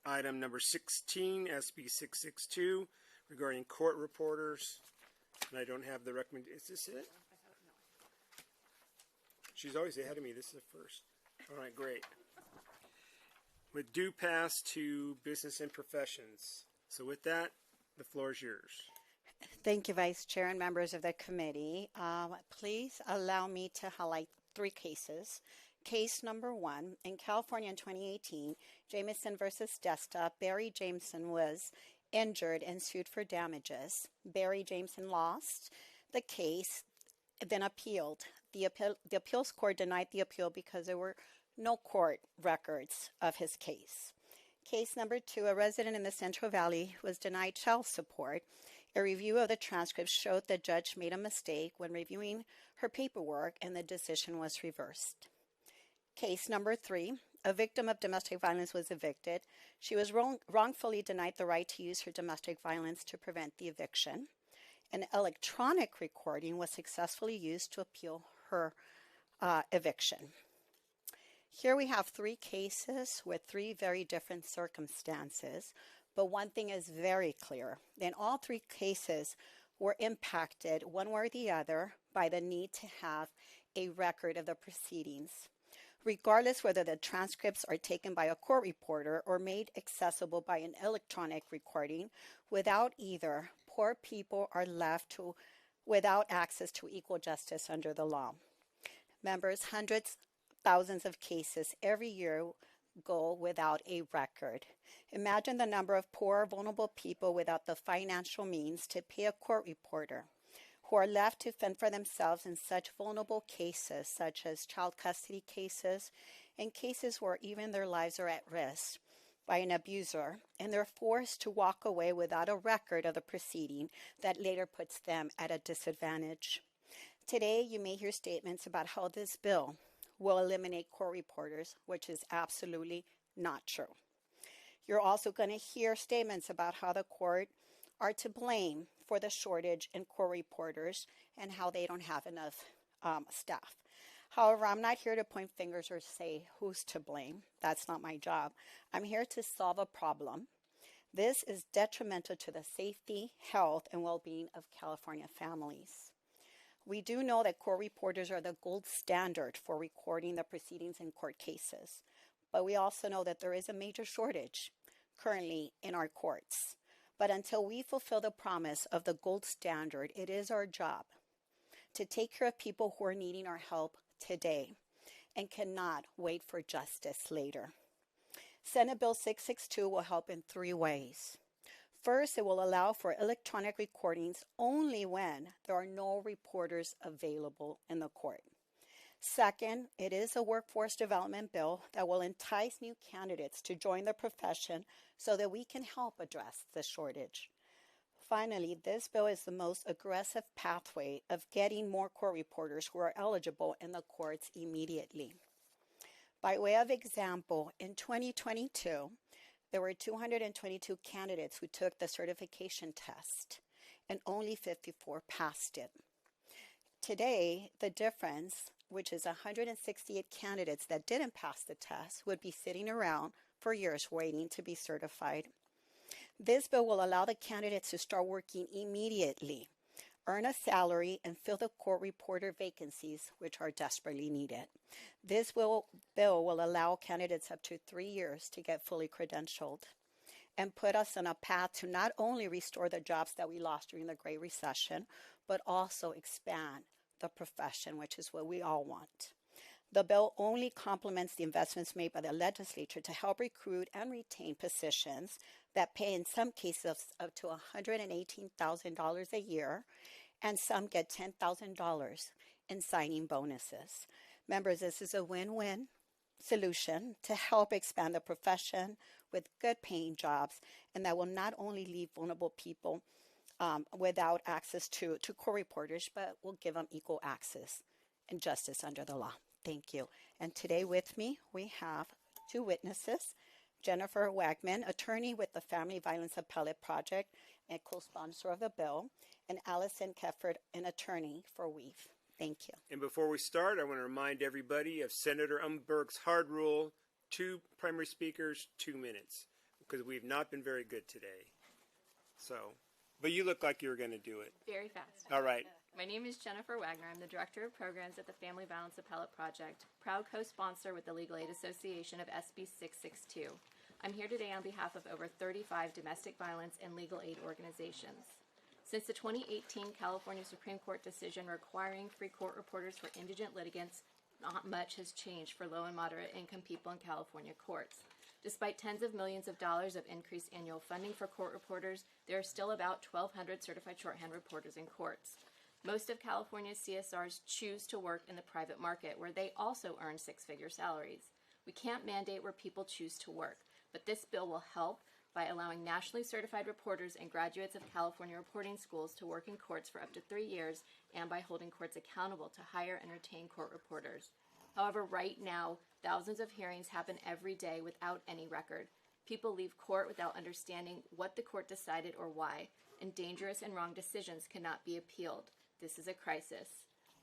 Item number 16, SB 662, regarding court reporters. And I don't have the recommendation. Is this it? She's always ahead of me. This is the first. All right, great. With due pass to business and professions. So with that, the floor is yours. Thank you, Vice Chair and members of the committee. Please allow me to highlight 3 cases. Case number 1, in California in 2018, Jameson versus Desta, Barry Jameson was injured and sued for damages. Barry Jameson lost the case, then appealed. The appeals court denied the appeal because there were no court records of his case. Case number 2, a resident in the Central Valley was denied child support. A review of the transcripts showed the judge made a mistake when reviewing her paperwork, and the decision was reversed. Case number 3, a victim of domestic violence was evicted. She was wrongfully denied the right to use her domestic violence to prevent the eviction. An electronic recording was successfully used to appeal her eviction. Here we have 3 cases with 3 very different circumstances, but one thing is very clear. In all 3 cases were impacted, one way or the other, by the need to have a record of the proceedings. Regardless whether the transcripts are taken by a court reporter or made accessible by an electronic recording, without either, poor people are left without access to equal justice under the law. Members, hundreds, thousands of cases every year go without a record. Imagine the number of poor, vulnerable people without the financial means to pay a court reporter, who are left to fend for themselves in such vulnerable cases, such as child custody cases, and cases where even their lives are at risk by an abuser, and they're forced to walk away without a record of the proceeding that later puts them at a disadvantage. Today, you may hear statements about how this bill will eliminate court reporters, which is absolutely not true. You're also going to hear statements about how the court are to blame for the shortage in court reporters and how they don't have enough staff. However, I'm not here to point fingers or say who's to blame. That's not my job. I'm here to solve a problem. This is detrimental to the safety, health, and well-being of California families. We do know that court reporters are the gold standard for recording the proceedings in court cases, but we also know that there is a major shortage currently in our courts. But until we fulfill the promise of the gold standard, it is our job to take care of people who are needing our help today and cannot wait for justice later. Senate Bill 662 will help in 3 ways. First, it will allow for electronic recordings only when there are no reporters available in the court. Second, it is a workforce development bill that will entice new candidates to join the profession so that we can help address the shortage. Finally, this bill is the most aggressive pathway of getting more court reporters who are eligible in the courts immediately. By way of example, in 2022, there were 222 candidates who took the certification test, and only 54 passed it. Today, the difference, which is 168 candidates that didn't pass the test, would be sitting around for years waiting to be certified. This bill will allow the candidates to start working immediately, earn a salary, and fill the court reporter vacancies, which are desperately needed. This bill will allow candidates up to 3 years to get fully credentialed and put us on a path to not only restore the jobs that we lost during the Great Recession, but also expand the profession, which is what we all want. The bill only complements the investments made by the legislature to help recruit and retain positions that pay in some cases up to $118,000 a year, and some get $10,000 in signing bonuses. Members, this is a win-win solution to help expand the profession with good paying jobs, and that will not only leave vulnerable people without access to court reporters, but will give them equal access and justice under the law. Thank you. And today with me, we have 2 witnesses, Jennifer Wagman, attorney with the Family Violence Appellate Project and co-sponsor of the bill, and Allison Kefford, an attorney for WEAVE. Thank you. And before we start, I want to remind everybody of Senator Umberg's hard rule, 2 primary speakers, 2 minutes. because we've not been very good today. So, but you look like you were going to do it. Very fast. All right. My name is Jennifer Wagner. I'm the Director of Programs at the Family Violence Appellate Project, proud co-sponsor with the Legal Aid Association of SB 662. I'm here today on behalf of over 35 domestic violence and legal aid organizations. Since the 2018 California Supreme Court decision requiring free court reporters for indigent litigants, not much has changed for low and moderate income people in California courts. Despite tens of millions of dollars of increased annual funding for court reporters, there are still about 1,200 certified shorthand reporters in courts. Most of California's CSRs choose to work in the private market, where they also earn six-figure salaries. We can't mandate where people choose to work, but this bill will help by allowing nationally certified reporters and graduates of California reporting schools to work in courts for up to 3 years, and by holding courts accountable to hire and retain court reporters. However, right now, thousands of hearings happen every day without any record. People leave court without understanding what the court decided or why, and dangerous and wrong decisions cannot be appealed. This is a crisis.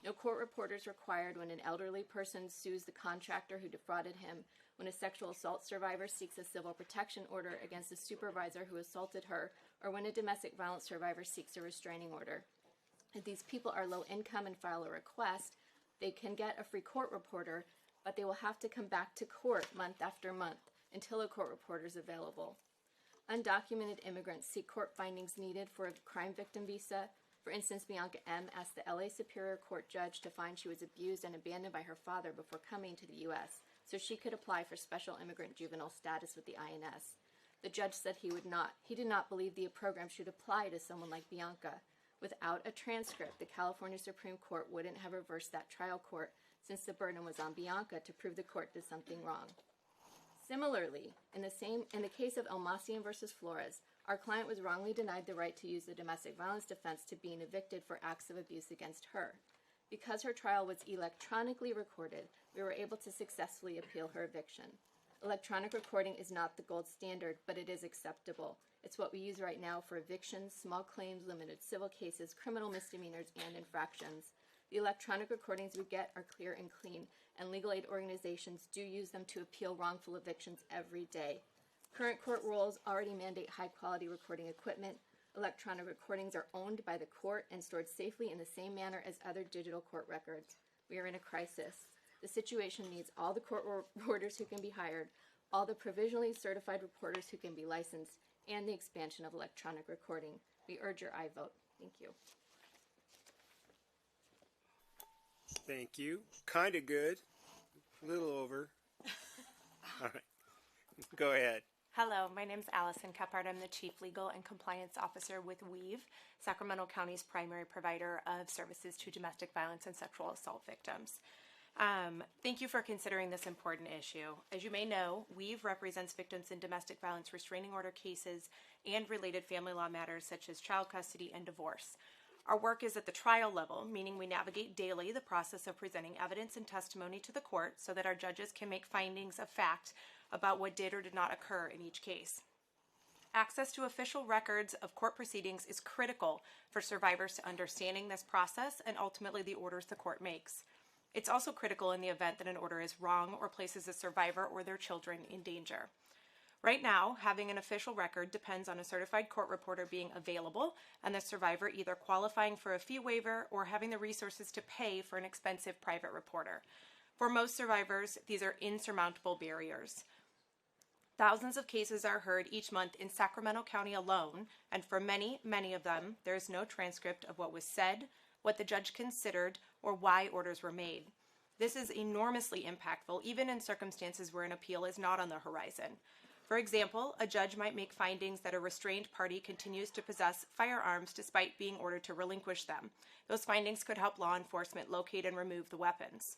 No court reporters required when an elderly person sues the contractor who defrauded him, when a sexual assault survivor seeks a civil protection order against a supervisor who assaulted her, or when a domestic violence survivor seeks a restraining order. If these people are low income and file a request, they can get a free court reporter, but they will have to come back to court month after month until a court reporter is available. Undocumented immigrants seek court findings needed for a crime victim visa. For instance, Bianca M. asked the LA Superior Court judge to find she was abused and abandoned by her father before coming to the U.S., so she could apply for special immigrant juvenile status with the INS. The judge said he would not. He did not believe the program should apply to someone like Bianca. Without a transcript, the California Supreme Court wouldn't have reversed that trial court, since the burden was on Bianca to prove the court did something wrong. Similarly, in the case of Almacian versus Flores, our client was wrongly denied the right to use the domestic violence defense to being evicted for acts of abuse against her. Because her trial was electronically recorded, we were able to successfully appeal her eviction. Electronic recording is not the gold standard, but it is acceptable. It's what we use right now for evictions, small claims, limited civil cases, criminal misdemeanors, and infractions. The electronic recordings we get are clear and clean, and legal aid organizations do use them to appeal wrongful evictions every day. Current court rules already mandate high-quality recording equipment. Electronic recordings are owned by the court and stored safely in the same manner as other digital court records. We are in a crisis. The situation needs all the court reporters who can be hired, all the provisionally certified reporters who can be licensed, and the expansion of electronic recording. We urge your aye vote. Thank you. Thank you. Kind of good. A little over. All right. Go ahead. Hello, my name is Allison Kephart. I'm the Chief Legal and Compliance Officer with WEAVE, Sacramento County's primary provider of services to domestic violence and sexual assault victims. Thank you for considering this important issue. As you may know, WEAVE represents victims in domestic violence restraining order cases and related family law matters such as child custody and divorce. Our work is at the trial level, meaning we navigate daily the process of presenting evidence and testimony to the court so that our judges can make findings of fact about what did or did not occur in each case. Access to official records of court proceedings is critical for survivors to understanding this process and ultimately the orders the court makes. It's also critical in the event that an order is wrong or places a survivor or their children in danger. Right now, having an official record depends on a certified court reporter being available and the survivor either qualifying for a fee waiver or having the resources to pay for an expensive private reporter. For most survivors, these are insurmountable barriers. Thousands of cases are heard each month in Sacramento County alone, and for many, many of them, there is no transcript of what was said, what the judge considered, or why orders were made. This is enormously impactful, even in circumstances where an appeal is not on the horizon. For example, a judge might make findings that a restrained party continues to possess firearms despite being ordered to relinquish them. Those findings could help law enforcement locate and remove the weapons.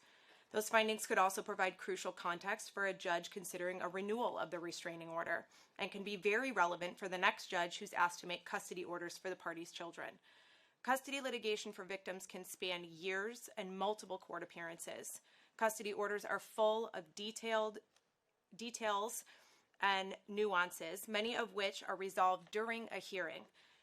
Those findings could also provide crucial context for a judge considering a renewal of the restraining order and can be very relevant for the next judge who's asked to make custody orders for the party's children. Custody litigation for victims can span years and multiple court appearances. Custody orders are full of details and nuances, many of which are resolved during a hearing.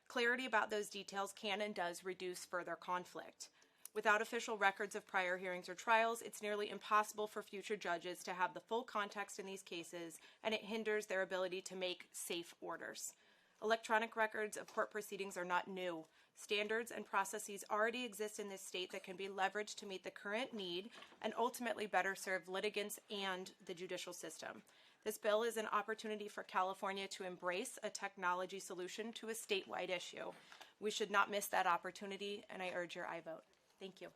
Clarity about those details can and does reduce further conflict. Without official records of prior hearings or trials, it's nearly impossible for future judges to have the full context in these cases, and it hinders their ability to make safe orders. Electronic records of court proceedings are not new. Standards and processes already exist in this state that can be leveraged to meet the current need and ultimately better serve litigants and the judicial system. This bill is an opportunity for California to embrace a technology solution to a statewide issue. We should not miss that opportunity, and I urge your aye vote. Thank you.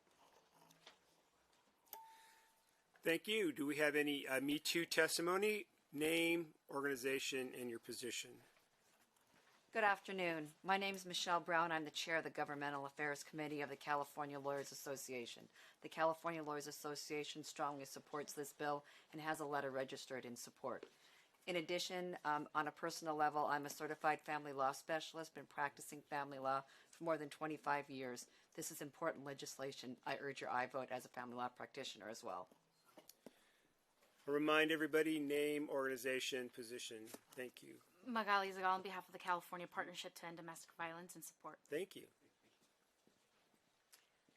Thank you. Do we have any Me Too testimony? Name, organization, and your position. Good afternoon. My name is Michelle Brown. I'm the chair of the Governmental Affairs Committee of the California Lawyers Association. The California Lawyers Association strongly supports this bill and has a letter registered in support. In addition, on a personal level, I'm a certified family law specialist, been practicing family law for more than 25 years. This is important legislation. I urge your aye vote as a family law practitioner as well. I'll remind everybody, name, organization, position. Thank you. Magali Zagal on behalf of the California Partnership to End Domestic Violence and Support. Thank you.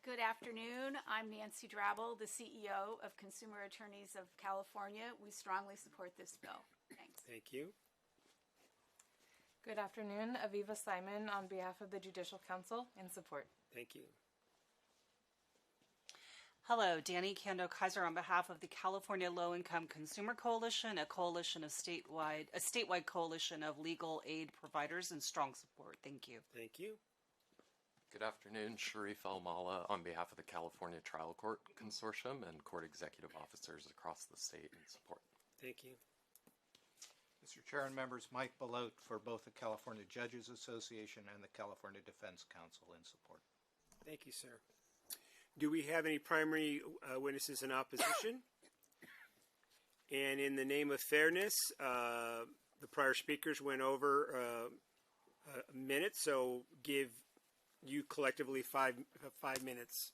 Good afternoon. I'm Nancy Drabble, the CEO of Consumer Attorneys of California. We strongly support this bill. Thanks. Thank you. Good afternoon. Aviva Simon on behalf of the Judicial Council in support. Thank you. Hello, Danny Kando-Kaiser on behalf of the California Low Income Consumer Coalition, a statewide coalition of legal aid providers in strong support. Thank you. Thank you. Good afternoon, Sharif El-Mala on behalf of the California Trial Court Consortium and court executive officers across the state in support. Thank you. Mr. Chair and members, Mike Belote for both the California Judges Association and the California Defense Council in support. Thank you, sir. Do we have any primary witnesses in opposition? And in the name of fairness, the prior speakers went over a minute, so give you collectively five minutes,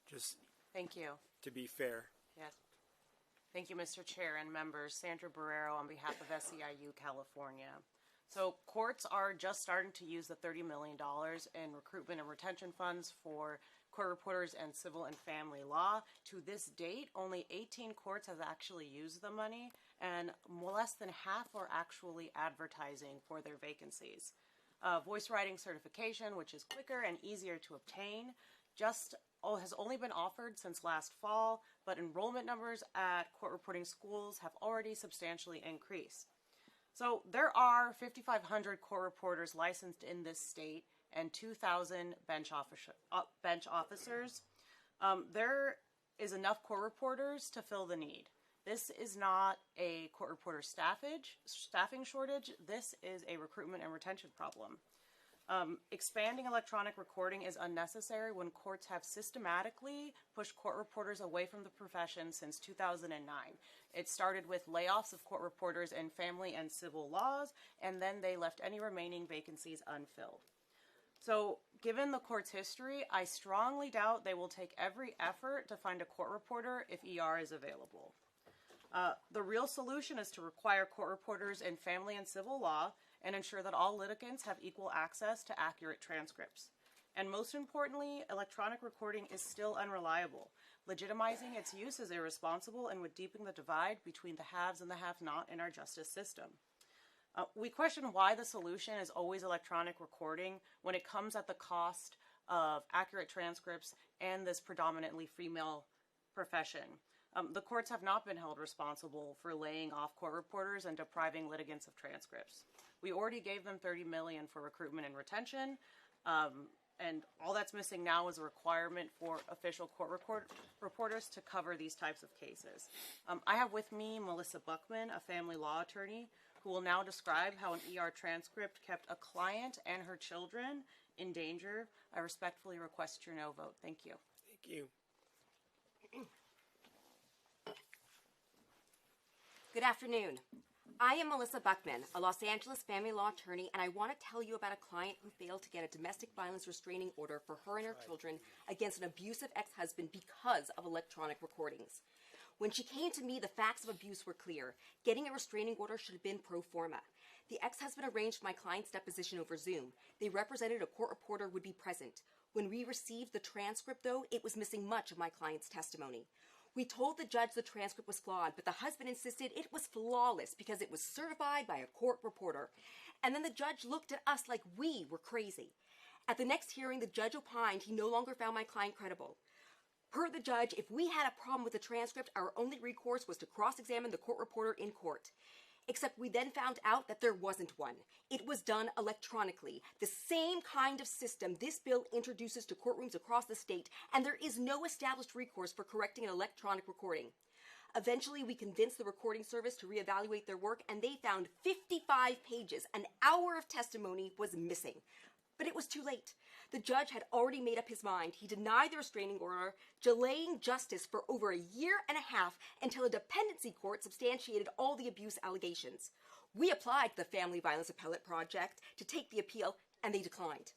just thank you. To be fair. Yes. Thank you, Mr. Chair and members. Sandra Barrero on behalf of SEIU California. So courts are just starting to use the $30 million in recruitment and retention funds for court reporters and civil and family law. To this date, only 18 courts have actually used the money, and less than half are actually advertising for their vacancies. Voice writing certification, which is quicker and easier to obtain, has only been offered since last fall, but enrollment numbers at court reporting schools have already substantially increased. So there are 5,500 court reporters licensed in this state and 2,000 bench officers. There is enough court reporters to fill the need. This is not a court reporter staffing shortage. This is a recruitment and retention problem. Expanding electronic recording is unnecessary when courts have systematically pushed court reporters away from the profession since 2009. It started with layoffs of court reporters in family and civil laws, and then they left any remaining vacancies unfilled. So, given the court's history, I strongly doubt they will take every effort to find a court reporter if ER is available. The real solution is to require court reporters in family and civil law and ensure that all litigants have equal access to accurate transcripts. And most importantly, electronic recording is still unreliable. Legitimizing its use is irresponsible and would deepen the divide between the haves and the have-not in our justice system. We question why the solution is always electronic recording when it comes at the cost of accurate transcripts and this predominantly female profession. The courts have not been held responsible for laying off court reporters and depriving litigants of transcripts. We already gave them $30 million for recruitment and retention, and all that's missing now is a requirement for official court reporters to cover these types of cases. I have with me Melissa Buckman, a family law attorney, who will now describe how an ER transcript kept a client and her children in danger. I respectfully request your no vote. Thank you. Thank you. Good afternoon. I am Melissa Buckman, a Los Angeles family law attorney, and I want to tell you about a client who failed to get a domestic violence restraining order for her and her children against an abusive ex-husband because of electronic recordings. When she came to me, the facts of abuse were clear. Getting a restraining order should have been pro forma. The ex-husband arranged my client's deposition over Zoom. They represented a court reporter would be present. When we received the transcript, though, it was missing much of my client's testimony. We told the judge the transcript was flawed, but the husband insisted it was flawless because it was certified by a court reporter. And then the judge looked at us like we were crazy. At the next hearing, the judge opined he no longer found my client credible. Per the judge, if we had a problem with the transcript, our only recourse was to cross-examine the court reporter in court. Except we then found out that there wasn't one. It was done electronically, the same kind of system this bill introduces to courtrooms across the state, and there is no established recourse for correcting an electronic recording. Eventually, we convinced the recording service to reevaluate their work, and they found 55 pages. An hour of testimony was missing. But it was too late. The judge had already made up his mind. He denied the restraining order, delaying justice for over a year and a half until a dependency court substantiated all the abuse allegations. We applied to the Family Violence Appellate Project to take the appeal, and they declined.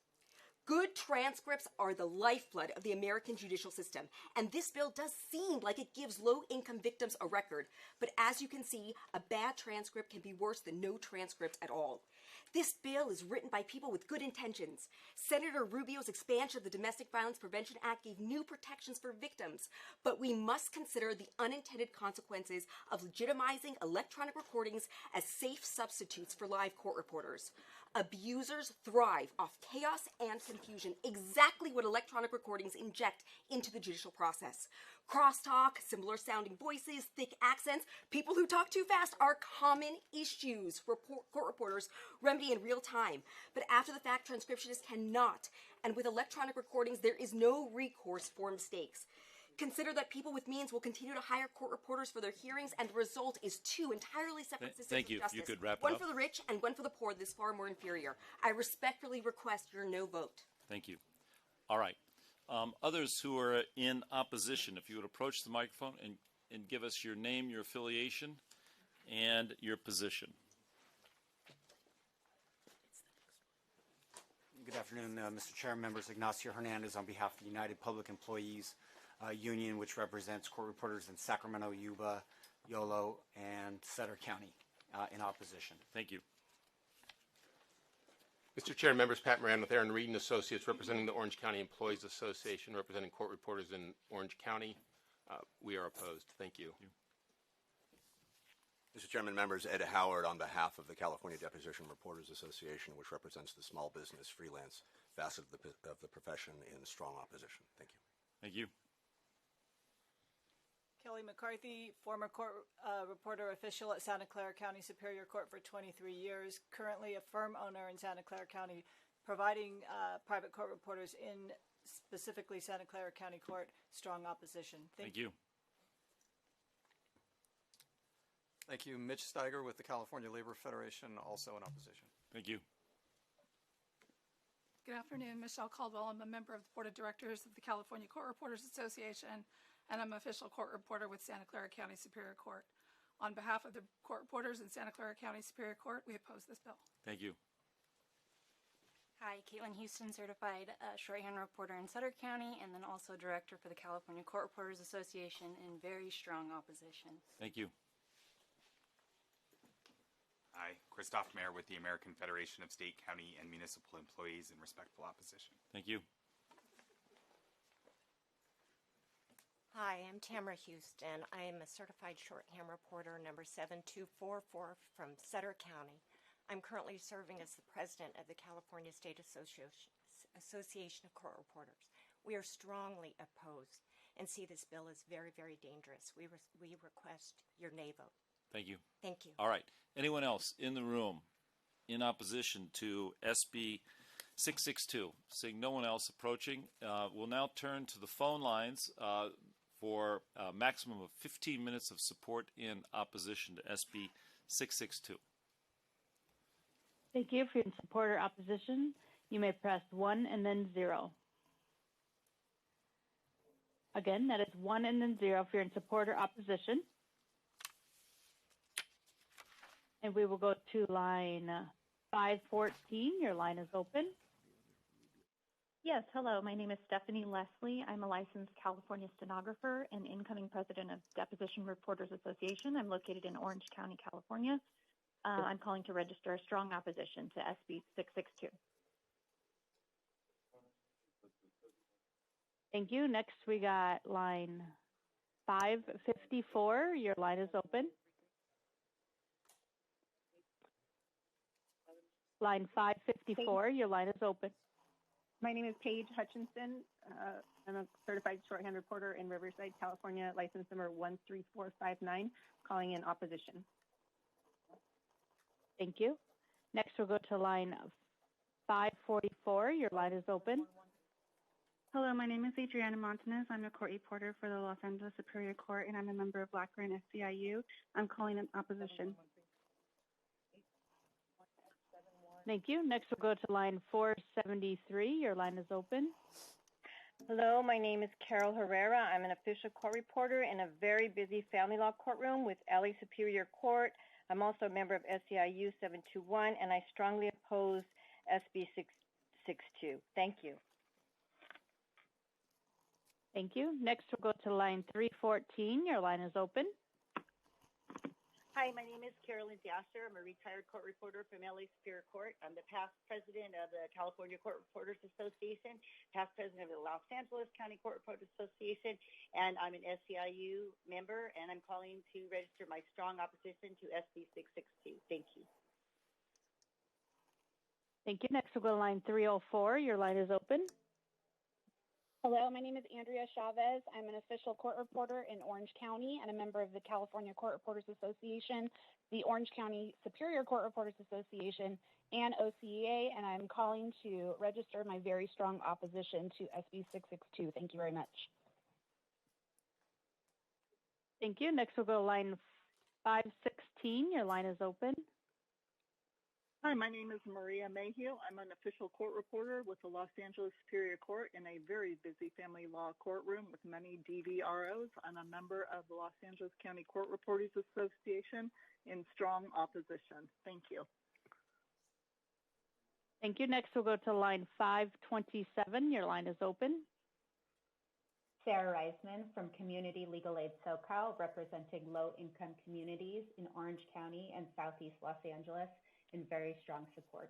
Good transcripts are the lifeblood of the American judicial system, and this bill does seem like it gives low-income victims a record. But as you can see, a bad transcript can be worse than no transcript at all. This bill is written by people with good intentions. Senator Rubio's expansion of the Domestic Violence Prevention Act gave new protections for victims, but we must consider the unintended consequences of legitimizing electronic recordings as safe substitutes for live court reporters. Abusers thrive off chaos and confusion, exactly what electronic recordings inject into the judicial process. Crosstalk, similar sounding voices, thick accents, people who talk too fast are common issues for court reporters remedy in real time. But after the fact, transcriptionists cannot. And with electronic recordings, there is no recourse for mistakes. Consider that people with means will continue to hire court reporters for their hearings, and the result is two entirely separate systems Thank you. of justice. You could wrap it one up. for the rich and one for the poor that is far more inferior. I respectfully request your no vote. Thank you. All right. Others who are in opposition, if you would approach the microphone and give us your name, your affiliation, and your position. Good afternoon, Mr. Chair, members. Ignacio Hernandez on behalf of the United Public Employees Union, which represents court reporters in Sacramento, Yuba, Yolo, and Sutter County in opposition. Thank you. Mr. Chair, members, Pat Moran with Aaron Reed and Associates, representing the Orange County Employees Association, representing court reporters in Orange County. We are opposed. Thank you. Mr. Chairman, members, Ed Howard on behalf of the California Deposition Reporters Association, which represents the small business freelance facet of the profession, in strong opposition. Thank you. Thank you. Kelly McCarthy, former court reporter official at Santa Clara County Superior Court for 23 years, currently a firm owner in Santa Clara County, providing private court reporters in specifically Santa Clara County Court, strong opposition. Thank you. Thank you. Mitch Steiger with the California Labor Federation, also in opposition. Thank you. Good afternoon. Michelle Caldwell. I'm a member of the Board of Directors of the California Court Reporters Association, and I'm an official court reporter with Santa Clara County Superior Court. On behalf of the court reporters in Santa Clara County Superior Court, we oppose this bill. Thank you. Hi, Caitlin Houston, certified shorthand reporter in Sutter County, and then also director for the California Court Reporters Association, in very strong opposition. Thank you. Hi, Christoph Mayer with the American Federation of State, County, and Municipal Employees, in respectful opposition. Thank you. Hi, I'm Tamara Houston. I am a certified shorthand reporter number 7244 from Sutter County. I'm currently serving as the president of the California State Association of Court Reporters. We are strongly opposed and see this bill as very, very dangerous. We request your nay vote. Thank you. Thank you. All right. Anyone else in the room in opposition to SB 662? Seeing no one else approaching, we'll now turn to the phone lines for a maximum of 15 minutes of support in opposition to SB 662. Thank you. If you're in support or opposition, you may press 1 and then 0. Again, that is 1 and then 0 if you're in support or opposition. And we will go to line 514. Your line is open. Yes, hello. My name is Stephanie Leslie. I'm a licensed California stenographer and incoming president of Deposition Reporters Association. I'm located in Orange County, California. I'm calling to register a strong opposition to SB 662. Thank you. Next, we got line 554. Your line is open. Line 554, your line is open. My name is Paige Hutchinson. I'm a certified shorthand reporter in Riverside, California, license number 13459, calling in opposition. Thank you. Next, we'll go to line 544. Your line is open. Hello, my name is Adriana Montanez. I'm a court reporter for the Los Angeles Superior Court, and I'm a member of Blackburn SCIU. I'm calling in opposition. Thank you. Next, we'll go to line 473. Your line is open. Hello, my name is Carol Herrera. I'm an official court reporter in a very busy family law courtroom with LA Superior Court. I'm also a member of SEIU 721, and I strongly oppose SB 662. Thank you. Thank you. Next, we'll go to line 314. Your line is open. Hi, my name is Carolyn Dasher. I'm a retired court reporter from LA Superior Court. I'm the past president of the California Court Reporters Association, past president of the Los Angeles County Court Reporters Association, and I'm an SEIU member, and I'm calling to register my strong opposition to SB 662. Thank you. Thank you. Next, we'll go to line 304. Your line is open. Hello, my name is Andrea Chavez. I'm an official court reporter in Orange County and a member of the California Court Reporters Association, the Orange County Superior Court Reporters Association, and OCEA, and I'm calling to register my very strong opposition to SB 662. Thank you very much. Thank you. Next, we'll go to line 516. Your line is open. Hi, my name is Maria Mayhew. I'm an official court reporter with the Los Angeles Superior Court in a very busy family law courtroom with many DVROs. I'm a member of the Los Angeles County Court Reporters Association in strong opposition. Thank you. Thank you. Next, we'll go to line 527. Your line is open. Sarah Reisman from Community Legal Aid SoCal, representing low-income communities in Orange County and Southeast Los Angeles, in very strong support.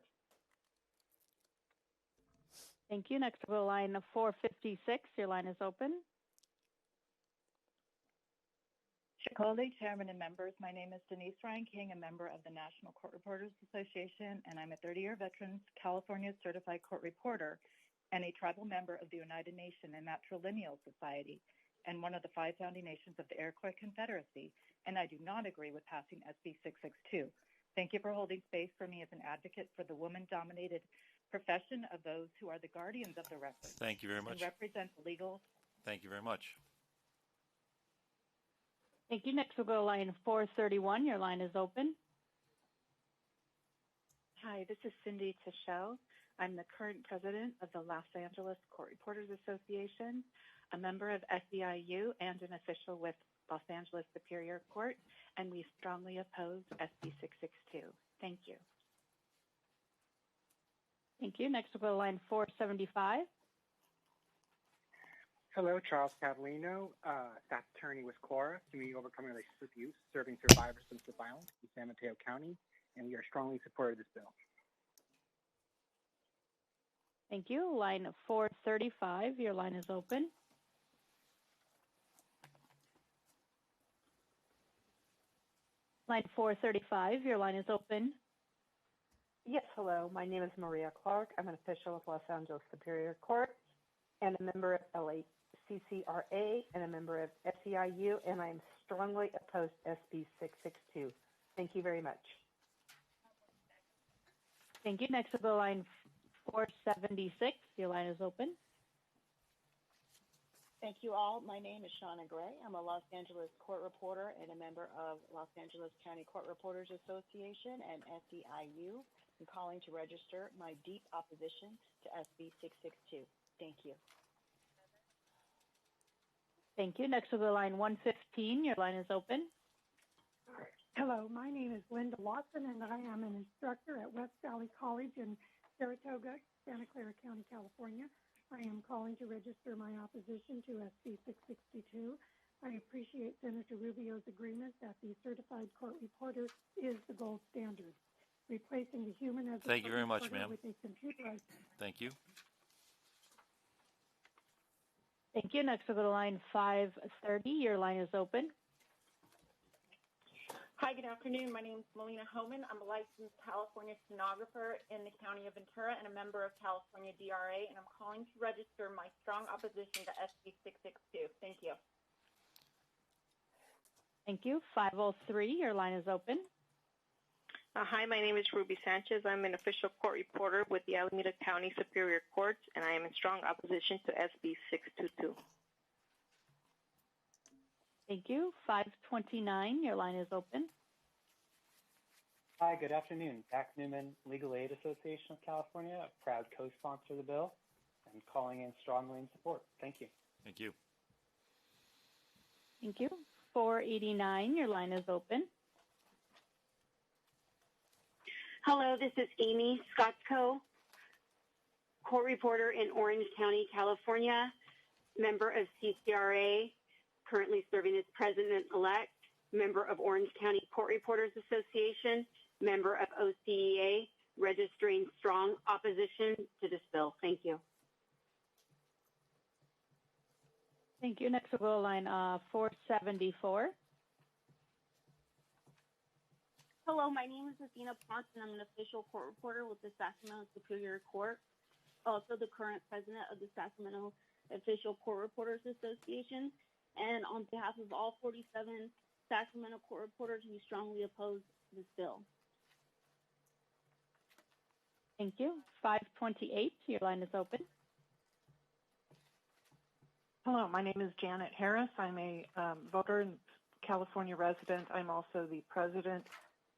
Thank you. Next, we'll go to line 456. Your line is open. Chicolde, Chairman and members. My name is Denise Ryan King, a member of the National Court Reporters Association, and I'm a 30-year veteran California Certified Court Reporter and a tribal member of the United Nations and Matrilineal Society and one of the 5 founding nations of the Iroquois Confederacy, and I do not agree with passing SB 662. Thank you for holding space for me as an advocate for the woman-dominated profession of those who are the guardians of the record. Thank you very much. And represent the legal. Thank you very much. Thank you. Next, we'll go to line 431. Your line is open. Hi, this is Cindy Tichelle. I'm the current president of the Los Angeles Court Reporters Association, a member of SEIU, and an official with Los Angeles Superior Court, and we strongly oppose SB 662. Thank you. Thank you. Next, we'll go to line 475. Hello, Charles Catalino, staff attorney with Clara, Community Overcoming Racist Abuse, serving survivors of domestic violence in San Mateo County, and we are strongly supportive of this bill. Thank you. Line 435. Your line is open. Line 435, your line is open. Yes, hello. My name is Maria Clark. I'm an official of Los Angeles Superior Court and a member of LACCRA and a member of SEIU, and I am strongly opposed to SB 662. Thank you very much. Thank you. Next we'll go line 476. Your line is open. Thank you all. My name is Shauna Gray. I'm a Los Angeles court reporter and a member of Los Angeles County Court Reporters Association and SEIU. I'm calling to register my deep opposition to SB 662. Thank you. Thank you. Next we'll go line 115. Your line is open. Hello, my name is Linda Watson, and I am an instructor at West Valley College in Saratoga, Santa Clara County, California. I am calling to register my opposition to SB 662. I appreciate Senator Rubio's agreement that the certified court reporter is the gold standard, replacing the human as a Thank you very much, reporter ma'am. with a computerized. Thank you. Thank you. Next, we'll go to line 530. Your line is open. Hi, good afternoon. My name is Melina Homan. I'm a licensed California stenographer in the County of Ventura and a member of California DRA, and I'm calling to register my strong opposition to SB 662. Thank you. Thank you. 503, your line is open. Hi, my name is Ruby Sanchez. I'm an official court reporter with the Alameda County Superior Court, and I am in strong opposition to SB 622. Thank you. 529, your line is open. Hi, good afternoon. Zach Newman, Legal Aid Association of California, a proud co-sponsor of the bill, and calling in strongly in support. Thank you. Thank you. Thank you. 489, your line is open. Hello, this is Amy Scottco, court reporter in Orange County, California, member of CCRA, currently serving as president-elect, member of Orange County Court Reporters Association, member of OCEA, registering strong opposition to this bill. Thank you. Thank you. Next, we'll go to line 474. Hello, my name is Athena Ponce, and I'm an official court reporter with the Sacramento Superior Court, also the current president of the Sacramento Official Court Reporters Association. And on behalf of all 47 Sacramento court reporters, we strongly oppose this bill. Thank you. 528, your line is open. Hello, my name is Janet Harris. I'm a voter and California resident. I'm also the president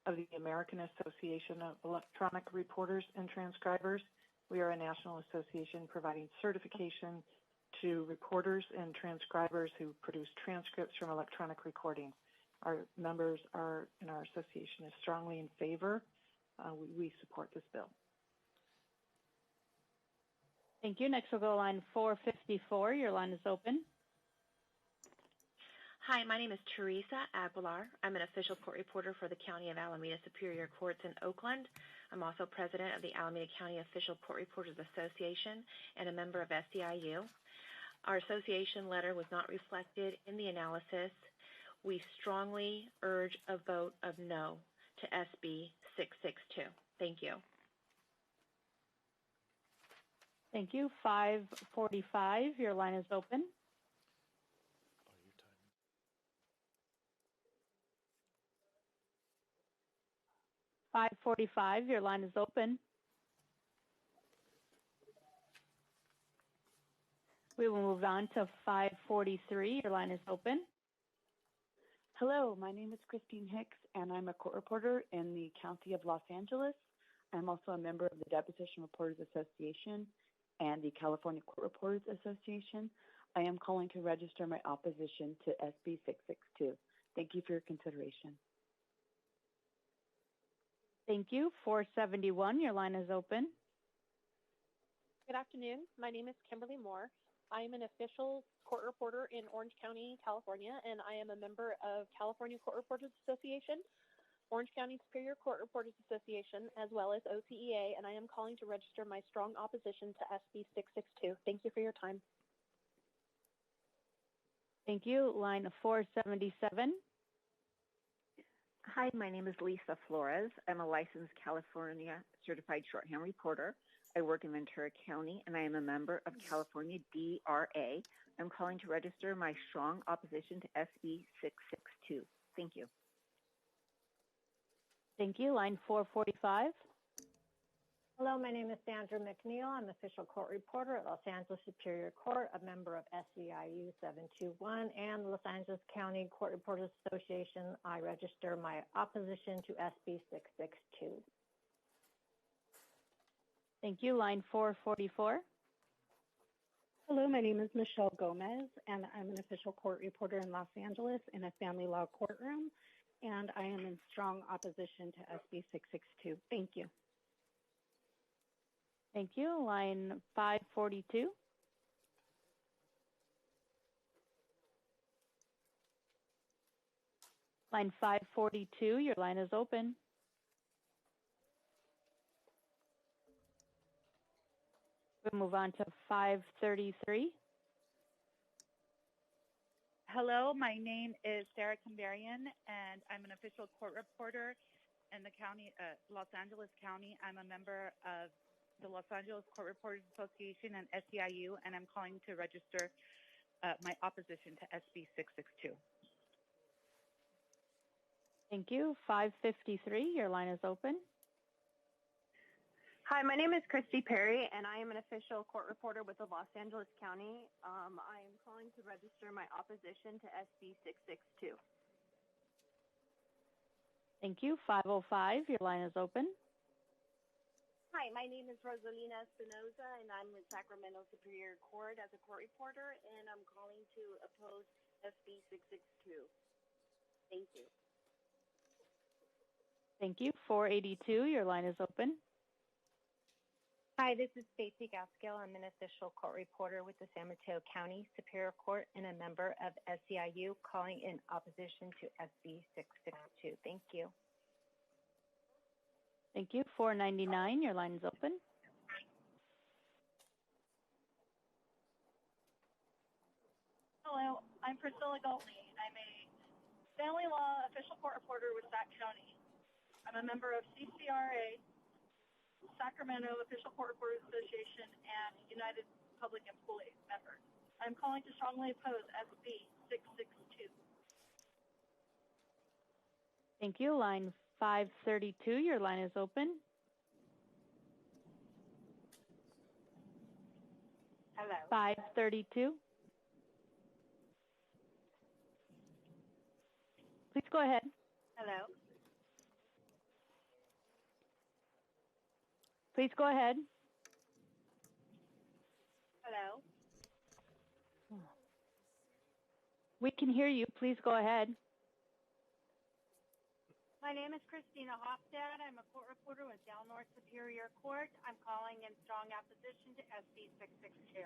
of the American Association of Electronic Reporters and Transcribers. We are a national association providing certification to reporters and transcribers who produce transcripts from electronic recordings. Our members are in our association is strongly in favor. We support this bill. Thank you. Next, we'll go to line 454. Your line is open. Hi, my name is Teresa Aguilar. I'm an official court reporter for the County of Alameda Superior Courts in Oakland. I'm also president of the Alameda County Official Court Reporters Association and a member of SEIU. Our association letter was not reflected in the analysis. We strongly urge a vote of no to SB 662. Thank you. Thank you. 545, your line is open. 545, your line is open. We will move on to 543. Your line is open. Hello, my name is Christine Hicks, and I'm a court reporter in the County of Los Angeles. I'm also a member of the Deposition Reporters Association and the California Court Reporters Association. I am calling to register my opposition to SB 662. Thank you for your consideration. Thank you. 471, your line is open. Good afternoon. My name is Kimberly Moore. I am an official court reporter in Orange County, California, and I am a member of California Court Reporters Association, Orange County Superior Court Reporters Association, as well as OCEA, and I am calling to register my strong opposition to SB 662. Thank you for your time. Thank you. Line 477. Hi, my name is Lisa Flores. I'm a licensed California certified shorthand reporter. I work in Ventura County, and I am a member of California DRA. I'm calling to register my strong opposition to SB 662. Thank you. Thank you. Line 445. Hello, my name is Sandra McNeil. I'm official court reporter at Los Angeles Superior Court, a member of SEIU 721 and Los Angeles County Court Reporters Association. I register my opposition to SB 662. Thank you. Line 444. Hello, my name is Michelle Gomez, and I'm an official court reporter in Los Angeles in a family law courtroom, and I am in strong opposition to SB 662. Thank you. Thank you. Line 542. Line 542, your line is open. We'll move on to 533. Hello, my name is Sarah Kambarian, and I'm an official court reporter in the county, Los Angeles County. I'm a member of the Los Angeles Court Reporters Association and SEIU, and I'm calling to register my opposition to SB 662. Thank you. 553, your line is open. Hi, my name is Christy Perry, and I am an official court reporter with the Los Angeles County. I am calling to register my opposition to SB 662. Thank you. 505, your line is open. Hi, my name is Rosalina Espinoza, and I'm with Sacramento Superior Court as a court reporter, and I'm calling to oppose SB 662. Thank you. Thank you. 482, your line is open. Hi, this is Stacey Gaskill. I'm an official court reporter with the San Mateo County Superior Court and a member of SEIU calling in opposition to SB 662. Thank you. Thank you. 499, your line is open. Hello, I'm Priscilla Galtney. I'm a family law official court reporter with Sac County. I'm a member of CCRA, Sacramento Official Court Reporters Association, and United Public Employees members. I'm calling to strongly oppose SB 662. Thank you. Line 532, your line is open. Hello. 532. Please go ahead. Hello. Please go ahead. Hello. We can hear you. Please go ahead. My name is Christina Hofstad. I'm a court reporter with Del Norte Superior Court. I'm calling in strong opposition to SB 662.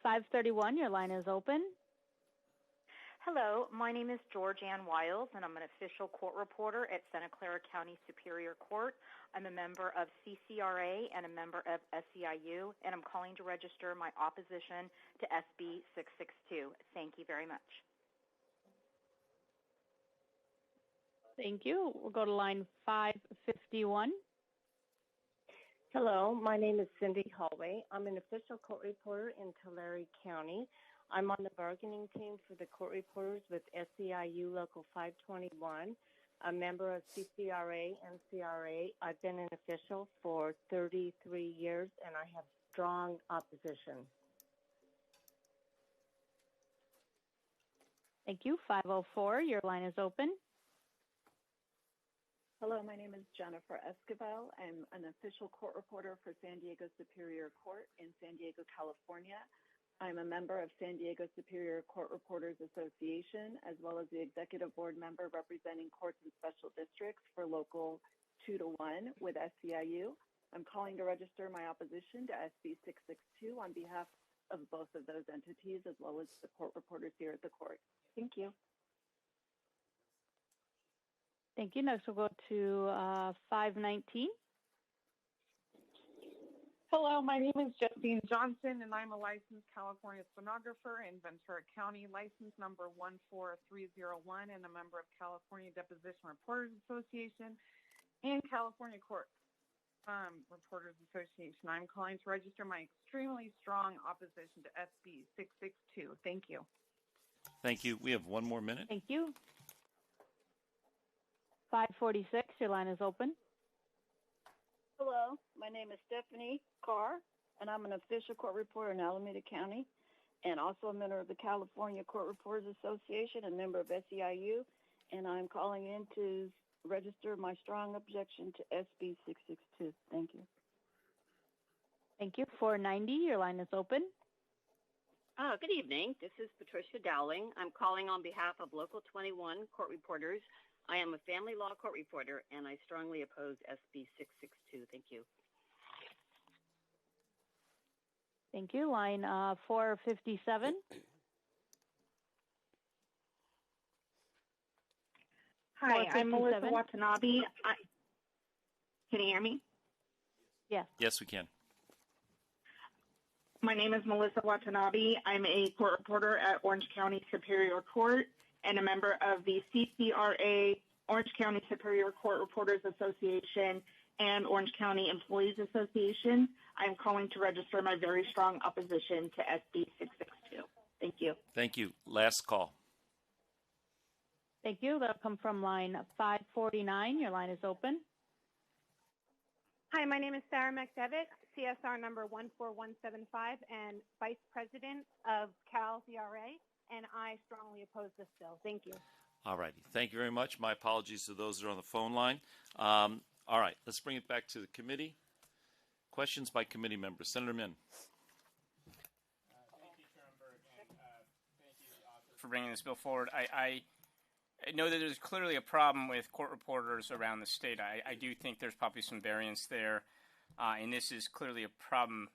531, your line is open. Hello, my name is Georgianne Wiles, and I'm an official court reporter at Santa Clara County Superior Court. I'm a member of CCRA and a member of SEIU, and I'm calling to register my opposition to SB 662. Thank you very much. Thank you. We'll go to line 551. Hello, my name is Cindy Hallway. I'm an official court reporter in Tulare County. I'm on the bargaining team for the court reporters with SEIU Local 521, a member of CCRA and CRA. I've been an official for 33 years, and I have strong opposition. Thank you. 504, your line is open. Hello, my name is Jennifer Esquivel. I'm an official court reporter for San Diego Superior Court in San Diego, California. I'm a member of San Diego Superior Court Reporters Association, as well as the executive board member representing courts and special districts for Local 2-1 with SEIU. I'm calling to register my opposition to SB 662 on behalf of both of those entities, as well as the court reporters here at the court. Thank you. Thank you. Next, we'll go to 519. Hello, my name is Justine Johnson, and I'm a licensed California stenographer in Ventura County, license number 14301, and a member of California Deposition Reporters Association and California Court Reporters Association. I'm calling to register my extremely strong opposition to SB 662. Thank you. Thank you. We have one more minute. Thank you. 546, your line is open. Hello, my name is Stephanie Carr, and I'm an official court reporter in Alameda County, and also a member of the California Court Reporters Association, a member of SEIU, and I'm calling in to register my strong objection to SB 662. Thank you. Thank you. 490, your line is open. Good evening. This is Patricia Dowling. I'm calling on behalf of Local 21 Court Reporters. I am a family law court reporter, and I strongly oppose SB 662. Thank you. Thank you. Line 457. Hi, I'm Melissa 457. Watanabe. Can you hear me? Yes. Yes, we can. My name is Melissa Watanabe. I'm a court reporter at Orange County Superior Court and a member of the CCRA, Orange County Superior Court Reporters Association, and Orange County Employees Association. I'm calling to register my very strong opposition to SB 662. Thank you. Thank you. Last call. Thank you. That'll come from line 549. Your line is open. Hi, my name is Sarah McDevitt, CSR number 14175 and Vice President of Cal CRA, and I strongly oppose this bill. Thank you. All righty. Thank you very much. My apologies to those that are on the phone line. All right. Let's bring it back to the committee. Questions by committee members. Senator Min. For bringing this bill forward. I know that there's clearly a problem with court reporters around the state. I do think there's probably some variance there, and this is clearly a problem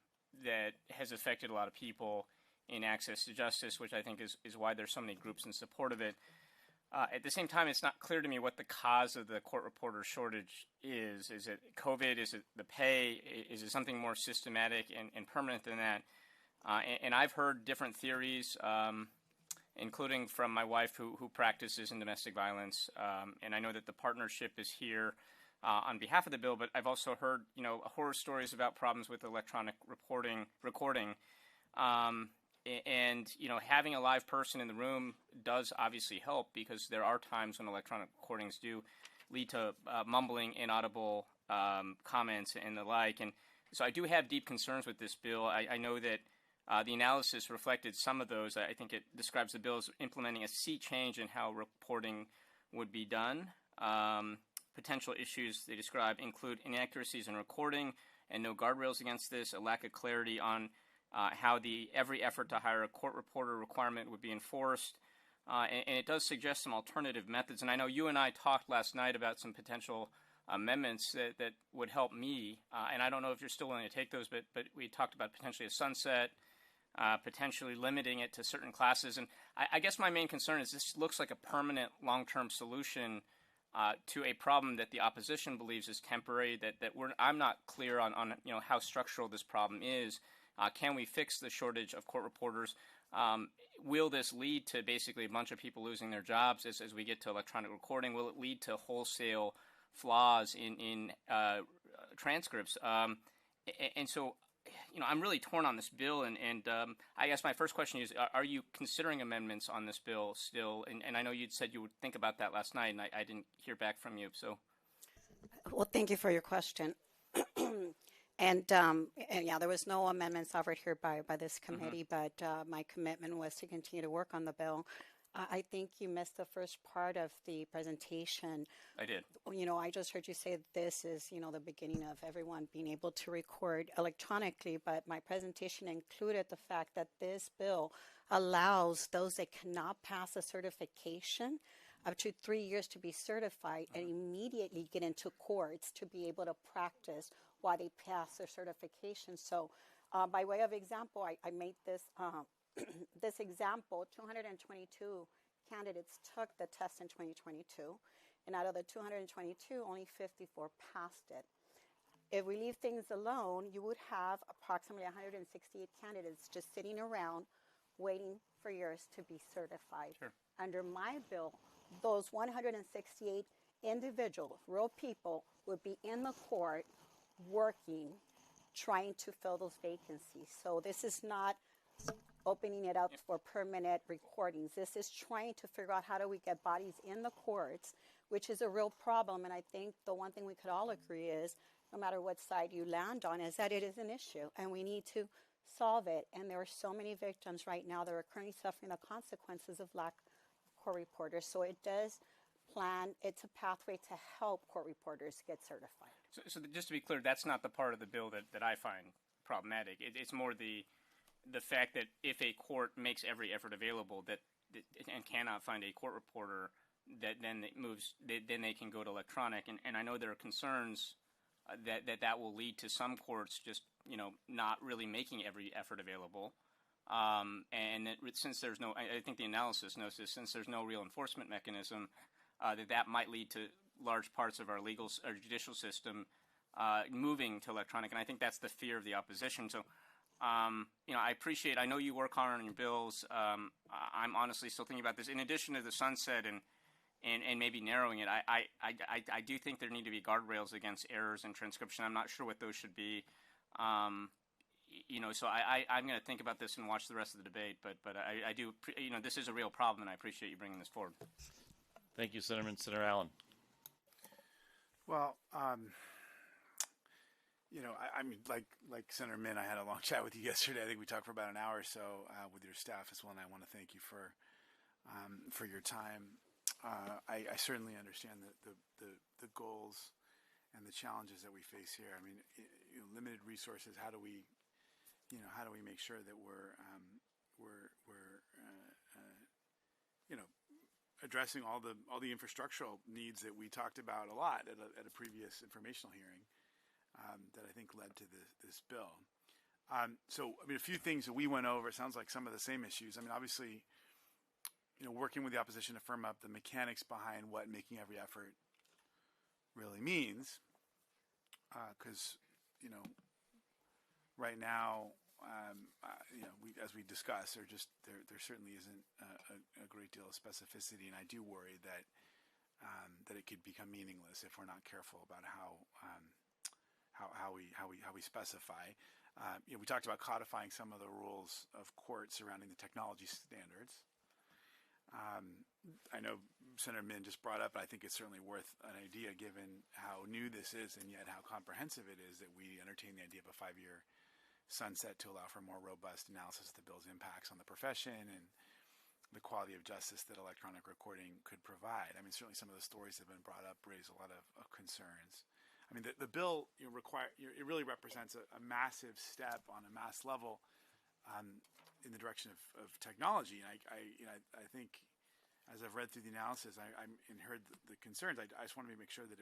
that has affected a lot of people in access to justice, which I think is why there's so many groups in support of it. At the same time, it's not clear to me what the cause of the court reporter shortage is. Is it COVID? Is it the pay? Is it something more systematic and permanent than that? And I've heard different theories, including from my wife who practices in domestic violence. And I know that the partnership is here on behalf of the bill, but I've also heard, horror stories about problems with electronic recording. And having a live person in the room does obviously help, because there are times when electronic recordings do lead to mumbling, inaudible comments and the like. And so I do have deep concerns with this bill. I know that the analysis reflected some of those. I think it describes the bill as implementing a sea change in how reporting would be done. Potential issues they describe include inaccuracies in recording and no guardrails against this, a lack of clarity on how every effort to hire a court reporter requirement would be enforced. And it does suggest some alternative methods. And I know you and I talked last night about some potential amendments that would help me. And I don't know if you're still willing to take those, but we talked about potentially a sunset, potentially limiting it to certain classes. And I guess my main concern is this looks like a permanent long-term solution to a problem that the opposition believes is temporary, I'm not clear on how structural this problem is. Can we fix the shortage of court reporters? Will this lead to basically a bunch of people losing their jobs as we get to electronic recording? Will it lead to wholesale flaws in transcripts? And so, I'm really torn on this bill. And I guess my first question is, are you considering amendments on this bill still? And I know you'd said you would think about that last night, and I didn't hear back from you. So, well, thank you for your question. And yeah, there was no amendments offered here by this committee, but my commitment was to continue to work on the bill. I think you missed the first part of the presentation. I did. I just heard you say this is, the beginning of everyone being able to record electronically, but my presentation included the fact that this bill allows those that cannot pass a certification up to 3 years to be certified and immediately get into courts to be able to practice while they pass their certification. So by way of example, I made this this example. 222 candidates took the test in 2022, and out of the 222, only 54 passed it. If we leave things alone, you would have approximately 168 candidates just sitting around waiting for yours to be certified. Sure. Under my bill, those 168 individuals, real people, would be in the court working, trying to fill those vacancies. So this is not opening it up for permanent recordings. This is trying to figure out how do we get bodies in the courts, which is a real problem. And I think the one thing we could all agree is, no matter what side you land on, is that it is an issue and we need to solve it. And there are so many victims right now that are currently suffering the consequences of lack of court reporters. So it does it's a pathway to help court reporters get certified. So just to be clear, that's not the part of the bill that I find problematic. It's more the fact that if a court makes every effort available and cannot find a court reporter, that then it moves, then they can go to electronic. And I know there are concerns that will lead to some courts just not really making every effort available. And since there's no, I think the analysis knows this, since there's no real enforcement mechanism, that might lead to large parts of our judicial system moving to electronic, and I think that's the fear of the opposition. So, I know you work hard on your bills. I'm honestly still thinking about this. In addition to the sunset and maybe narrowing it, I do think there need to be guardrails against errors in transcription. I'm not sure what those should be. So I'm going to think about this and watch the rest of the debate. But I do, this is a real problem, and I appreciate you bringing this forward. Thank you, Senator Allen. Well, I mean, like Senator Min, I had a long chat with you yesterday. I think we talked for about an hour or so with your staff as well, and I want to thank you for your time. I certainly understand the goals and the challenges that we face here. I mean, limited resources. How do we make sure that we're addressing all the infrastructural needs that we talked about a lot at a previous informational hearing that I think led to this bill. So, I mean, a few things that we went over. It sounds like some of the same issues. I mean, obviously, working with the opposition to firm up the mechanics behind what making every effort really means, because right now, as we discussed, there certainly isn't a great deal of specificity, and I do worry that it could become meaningless if we're not careful about how we specify. We talked about codifying some of the rules of court surrounding the technology standards. I know Senator Min just brought up, but I think it's certainly worth an idea given how new this is and yet how comprehensive it is that we entertain the idea of a 5-year sunset to allow for more robust analysis of the bill's impacts on the profession and the quality of justice that electronic recording could provide. I mean, certainly some of the stories that have been brought up raise a lot of concerns. I mean, the bill it really represents a massive step on a mass level in the direction of technology. And I think, as I've read through the analysis, and heard the concerns, I just want to make sure that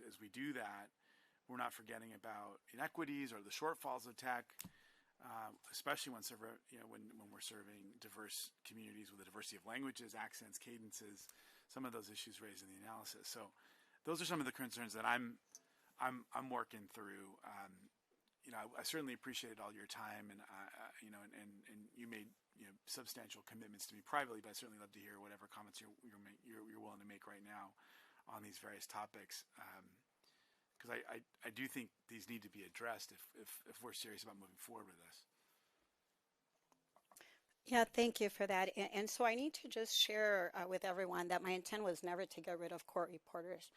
as we do that, we're not forgetting about inequities or the shortfalls of tech, especially when we're serving diverse communities with a diversity of languages, accents, cadences, some of those issues raised in the analysis. So those are some of the concerns that I'm working through. I certainly appreciated all your time, and you made substantial commitments to me privately, but I certainly love to hear whatever comments you're willing to make right now on these various topics. Because I do think these need to be addressed if we're serious about moving forward with this. Yeah, thank you for that. And so I need to just share with everyone that my intent was never to get rid of court reporters.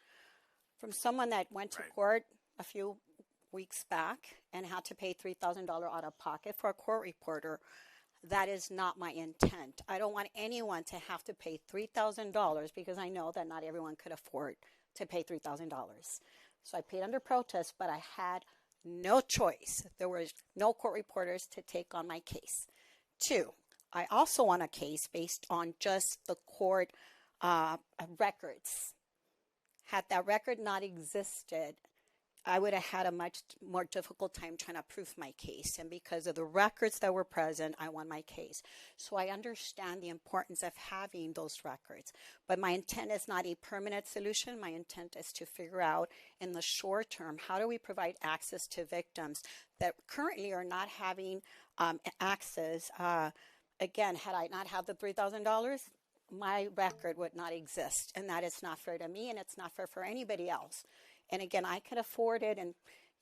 From someone that went to court a few weeks back and had to pay $3,000 out of pocket for a court reporter, that is not my intent. I don't want anyone to have to pay $3,000 because I know that not everyone could afford to pay $3,000. So I paid under protest, but I had no choice. There were no court reporters to take on my case. 2, I also want a case based on just the court records. Had that record not existed, I would have had a much more difficult time trying to prove my case. And because of the records that were present, I won my case. So I understand the importance of having those records. But my intent is not a permanent solution. My intent is to figure out in the short term, how do we provide access to victims that currently are not having access. Again, had I not had the $3,000, my record would not exist. And that is not fair to me, and it's not fair for anybody else. And again, I could afford it, and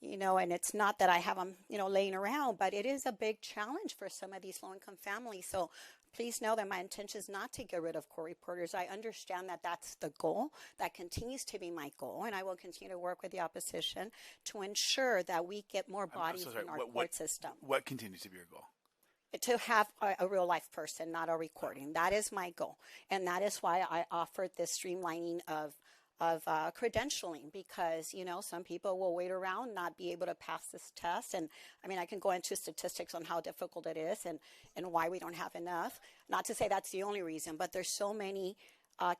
and it's not that I have them, laying around, but it is a big challenge for some of these low-income families. So please know that my intention is not to get rid of court reporters. I understand that that's the goal. That continues to be my goal, and I will continue to work with the opposition to ensure that we get more bodies in our court system. What continues to be your goal? To have a real-life person, not a recording. That is my goal, and that is why I offered this streamlining of credentialing, because some people will wait around, not be able to pass this test. And I mean, I can go into statistics on how difficult it is and why we don't have enough. Not to say that's the only reason, but there's so many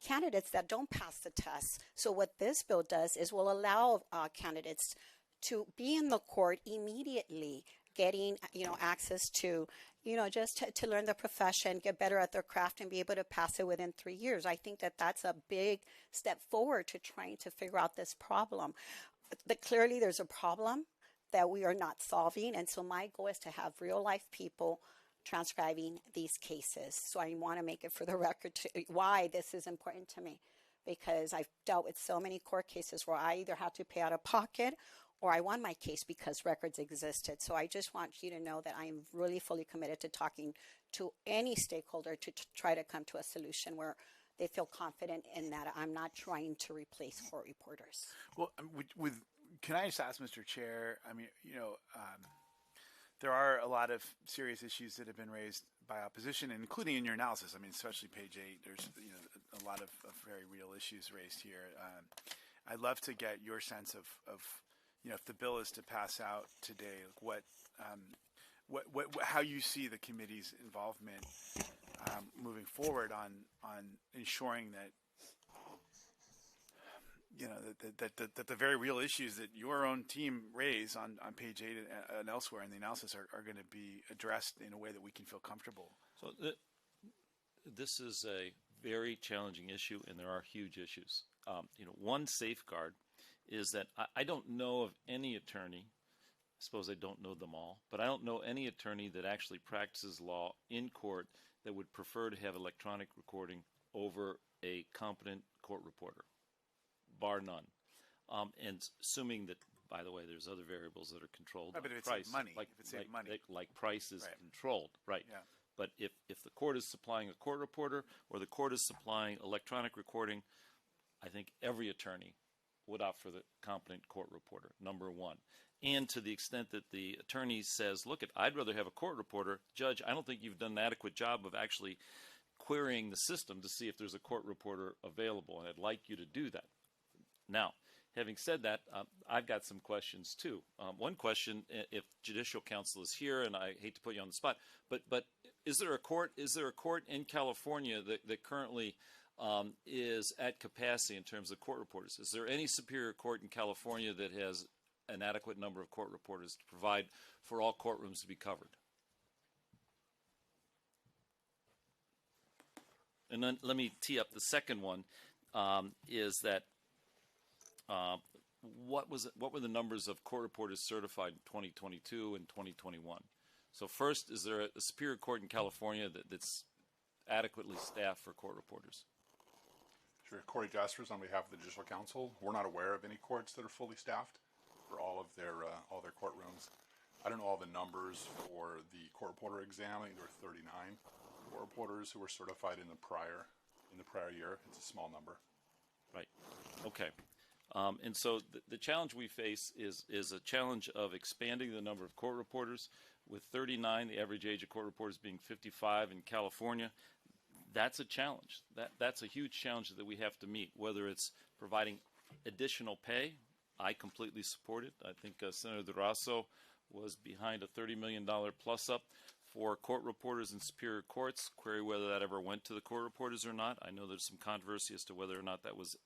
candidates that don't pass the test. So what this bill does is will allow candidates to be in the court immediately, getting, access to, just to learn the profession, get better at their craft, and be able to pass it within 3 years. I think that that's a big step forward to trying to figure out this problem. Clearly, there's a problem that we are not solving, and so my goal is to have real-life people transcribing these cases. So I want to make it for the record why this is important to me, because I've dealt with so many court cases where I either had to pay out of pocket or I won my case because records existed. So I just want you to know that I am really fully committed to talking to any stakeholder to try to come to a solution where they feel confident in that I'm not trying to replace court reporters. Well, can I just ask, Mr. Chair? I mean, there are a lot of serious issues that have been raised by opposition, including in your analysis. I mean, especially page 8. There's a lot of very real issues raised here. I'd love to get your sense of if the bill is to pass out today, how you see the committee's involvement moving forward on ensuring that that the very real issues that your own team raised on page 8 and elsewhere in the analysis are going to be addressed in a way that we can feel comfortable. So this is a very challenging issue, and there are huge issues. One safeguard is that I don't know of any attorney, I suppose I don't know them all, but I don't know any attorney that actually practices law in court that would prefer to have electronic recording over a competent court reporter. Bar none. And assuming that, by the way, there's other variables that are controlled. Right, but if it's price, money, like price is controlled, right? Yeah. But if the court is supplying a court reporter or the court is supplying electronic recording, I think every attorney would opt for the competent court reporter, number one. And to the extent that the attorney says, look, I'd rather have a court reporter, Judge, I don't think you've done an adequate job of actually querying the system to see if there's a court reporter available, and I'd like you to do that. Now, having said that, I've got some questions too. One question, if Judicial Council is here, and I hate to put you on the spot, but is there a court in California that currently is at capacity in terms of court reporters? Is there any superior court in California that has an adequate number of court reporters to provide for all courtrooms to be covered? And then let me tee up the second one, is that what were the numbers of court reporters certified in 2022 and 2021? So first, is there a superior court in California that's adequately staffed for court reporters? Sure. Corey Jasters on behalf of the Judicial Council. We're not aware of any courts that are fully staffed for all their courtrooms. I don't know all the numbers for the court reporter exam. I think there were 39 court reporters who were certified in the prior year. It's a small number. Right. Okay. And so the challenge we face is a challenge of expanding the number of court reporters. With 39, the average age of court reporters being 55 in California, that's a challenge. That's a huge challenge that we have to meet, whether it's providing additional pay. I completely support it. I think Senator DeRosso was behind a $30 million plus-up for court reporters in superior courts. Query whether that ever went to the court reporters or not. I know there's some controversy as to whether or not that was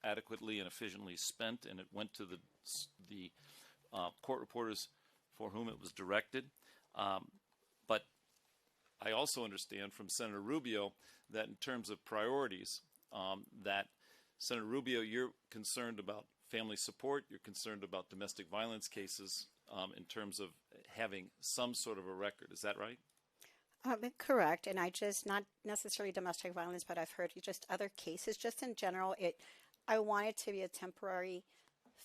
adequately and efficiently spent, and it went to the court reporters for whom it was directed. But I also understand from Senator Rubio that in terms of priorities, that Senator Rubio, you're concerned about family support, you're concerned about domestic violence cases in terms of having some sort of a record. Is that right? Correct. And I just, not necessarily domestic violence, but I've heard just other cases. Just in general, I want it to be a temporary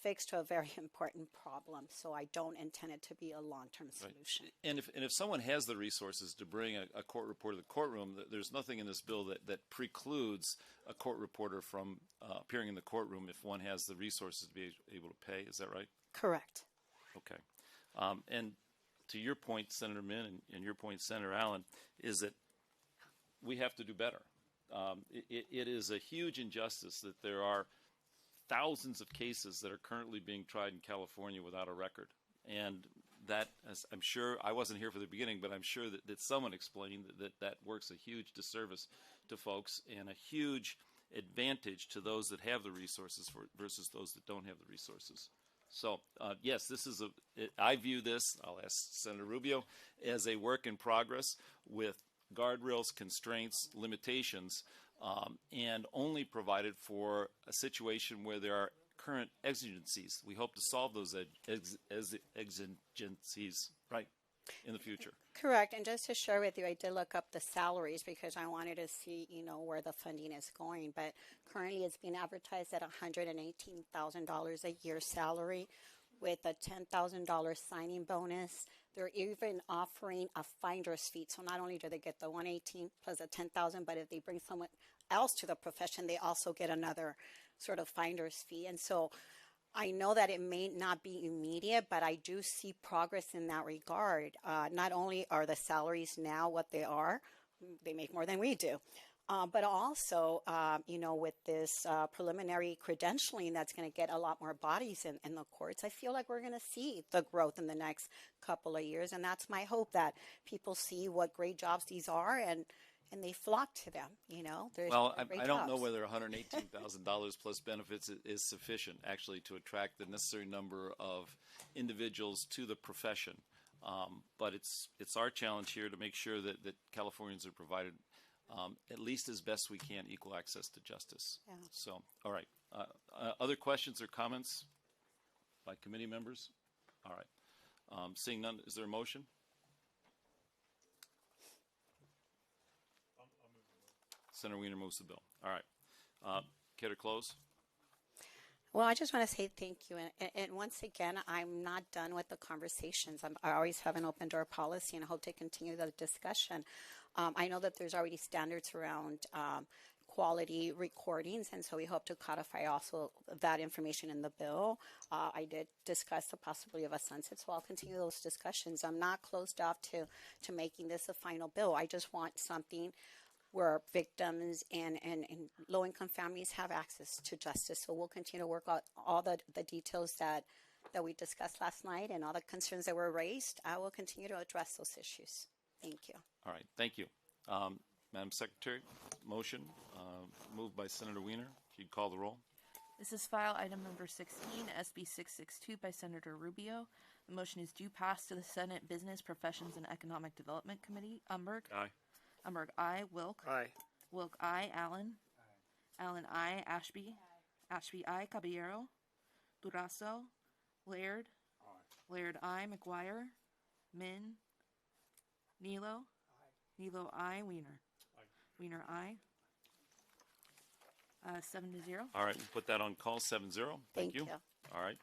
fix to a very important problem, so I don't intend it to be a long-term solution. Right. And if someone has the resources to bring a court reporter to the courtroom, there's nothing in this bill that precludes a court reporter from appearing in the courtroom if one has the resources to be able to pay. Is that right? Correct. Okay. And to your point, Senator Min, and your point, Senator Allen, is that we have to do better. It is a huge injustice that there are thousands of cases that are currently being tried in California without a record. And that, as I'm sure, I wasn't here for the beginning, but I'm sure that someone explained that works a huge disservice to folks and a huge advantage to those that have the resources versus those that don't have the resources. So, yes, I view this, I'll ask Senator Rubio, as a work in progress with guardrails, constraints, limitations, and only provided for a situation where there are current exigencies. We hope to solve those exigencies, right, in the future. Correct. And just to share with you, I did look up the salaries because I wanted to see, where the funding is going. But currently it's being advertised at $118,000 a year salary with a $10,000 signing bonus. They're even offering a finder's fee. So not only do they get the 118 plus a 10,000, but if they bring someone else to the profession, they also get another sort of finder's fee. And so I know that it may not be immediate, but I do see progress in that regard. Not only are the salaries now what they are, they make more than we do, but also, with this preliminary credentialing that's going to get a lot more bodies in the courts, I feel like we're going to see the growth in the next couple of years. And that's my hope, that people see what great jobs these are and they flock to them, Well, I don't know whether $118,000 plus benefits is sufficient, actually, to attract the necessary number of individuals to the profession. But it's our challenge here to make sure that Californians are provided, at least as best we can, equal access to justice. Yeah. So, all right. Other questions or comments by committee members? All right. Seeing none, is there a motion? Senator Wiener moves the bill. All right. Care to close? Well, I just want to say thank you. And once again, I'm not done with the conversations. I always have an open door policy, and I hope to continue the discussion. I know that there's already standards around quality recordings, and so we hope to codify also that information in the bill. I did discuss the possibility of a sunset, so I'll continue those discussions. I'm not closed off to making this a final bill. I just want something where victims and low-income families have access to justice. So we'll continue to work out all the details that we discussed last night and all the concerns that were raised. I will continue to address those issues. Thank you. All right. Thank you. Madam Secretary, motion moved by Senator Wiener. If you'd call the roll. This is file item number 16, SB 662 by Senator Rubio. The motion is due pass to the Senate Business, Professions, and Economic Development Committee. Umberg? Aye. Umberg, aye. Wilk? Aye. Wilk, aye. Allen? Allen, aye. Ashby? Ashby, aye. Caballero? Durazo? Laird? Laird, aye. McGuire? Min? Nilo? Nilo, aye. Wiener? Wiener, aye. 7-0. All right, we'll put that on call 7-0. Thank you. All right.